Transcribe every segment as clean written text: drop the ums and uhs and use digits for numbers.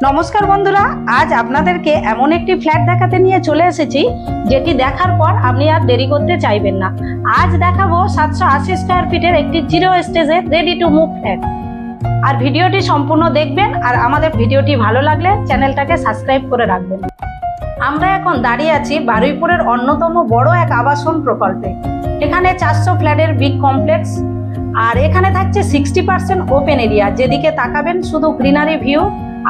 নমস্কার বন্ধুরা, আজ আপনাদেরকে এমন একটি ফ্ল্যাট দেখাতে নিয়ে চলে এসেছি যেটি দেখার পর আপনি আর দেরি করতে চাইবেন না। আজ দেখাবো 780 স্কয়ার ফিটের একটি জিরো স্টেজের রেডি টু মুভ ফ্ল্যাট। আর ভিডিওটি সম্পূর্ণ দেখবেন, আর আমাদের ভিডিওটি ভালো লাগলে চ্যানেলটাকে সাবস্ক্রাইব করে রাখবেন। আমরা এখন দাঁড়িয়ে আছি বারুইপুরের অন্যতম বড় এক আবাসন প্রকল্পে। এখানে 400 ফ্ল্যাটের বিগ কমপ্লেক্স, আর এখানে থাকছে 60% ওপেন এরিয়া। যেদিকে তাকাবেন শুধু গ্রিনারি ভিউ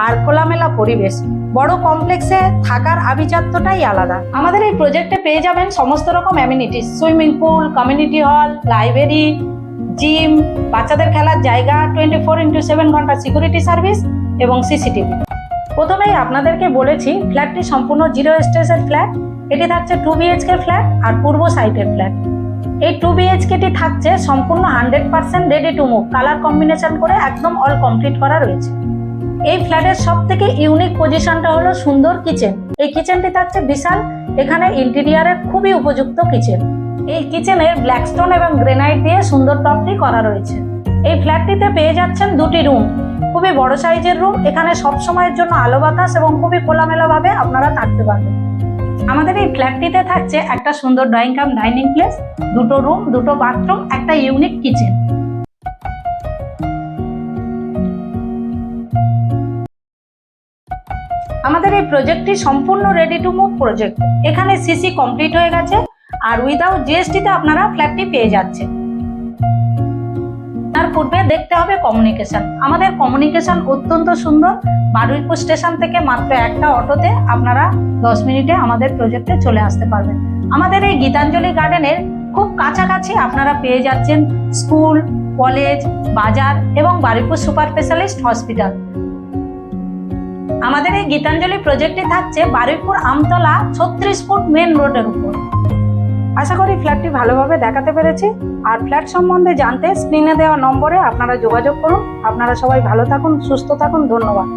আর খোলামেলা পরিবেশ। বড় কমপ্লেক্সে থাকার আভিজাত্যটাই আলাদা। আমাদের এই প্রজেক্টে পেয়ে যাবেন সমস্ত রকম amenities, swimming pool, community hall, library, gym, বাচ্চাদের খেলার জায়গা, 24x7 ঘন্টা সিকিউরিটি সার্ভিস এবং সিসিটিভি। প্রথমেই আপনাদেরকে বলেছি ফ্ল্যাটটি সম্পূর্ণ জিরো স্টেজের ফ্ল্যাট। এটি থাকছে 2 BHK ফ্ল্যাট আর পূর্ব সাইটের ফ্ল্যাট। এই 2 BHKটি থাকছে সম্পূর্ণ 100% ready to move, colour combination করে একদম অল কমপ্লিট করা রয়েছে। এই ফ্ল্যাটের সব থেকে ইউনিক পজিশনটা হলো সুন্দর কিচেন। এই কিচেনটি থাকছে বিশাল, এখানে ইন্টেরিয়ারের খুবই উপযুক্ত কিচেন। এই কিচেনের ব্ল্যাকস্টোন এবং গ্রেনাইট দিয়ে সুন্দর টপটি করা রয়েছে। এই ফ্ল্যাটটিতে পেয়ে যাচ্ছেন 2টি রুম, খুবই বড় সাইজের রুম। এখানে সব সময়ের জন্য আলো বাতাস এবং খুবই খোলামেলা ভাবে আপনারা থাকতে পারবেন। আমাদের এই ফ্ল্যাটটিতে থাকছে একটা সুন্দর ড্রয়িং কাম ডাইনিং প্লেস, 2টো রুম, 2টো বাথরুম, একটা ইউনিক কিচেন। আমাদের এই প্রজেক্টটি সম্পূর্ণ রেডি টু মুভ প্রজেক্ট। এখানে সিসি কমপ্লিট হয়ে গেছে, আর উইদাউট জিএসটি তে আপনারা ফ্ল্যাটটি পেয়ে যাচ্ছেন। তার পূর্বে দেখতে হবে কমিউনিকেশন। আমাদের কমিউনিকেশন অত্যন্ত সুন্দর। বারুইপুর স্টেশন থেকে মাত্র একটা অটোতে আপনারা 10 মিনিটে আমাদের প্রজেক্টে চলে আসতে পারবেন। আমাদের এই গীতাঞ্জলি গার্ডেনের খুব কাছাকাছি আপনারা পেয়ে যাচ্ছেন স্কুল, কলেজ, বাজার এবং বারুইপুর সুপার স্পেশালিস্ট হসপিটাল। আমাদের এই গীতাঞ্জলি প্রজেক্টটি থাকছে বারুইপুর আমতলা 36 ফুট মেন রোডের উপর। আশা করি ফ্ল্যাটটি ভালোভাবে দেখাতে পেরেছি। আর ফ্ল্যাট সম্বন্ধে জানতে স্ক্রিনে দেওয়া নম্বরে আপনারা যোগাযোগ করুন। আপনারা সবাই ভালো থাকুন, সুস্থ থাকুন। ধন্যবাদ।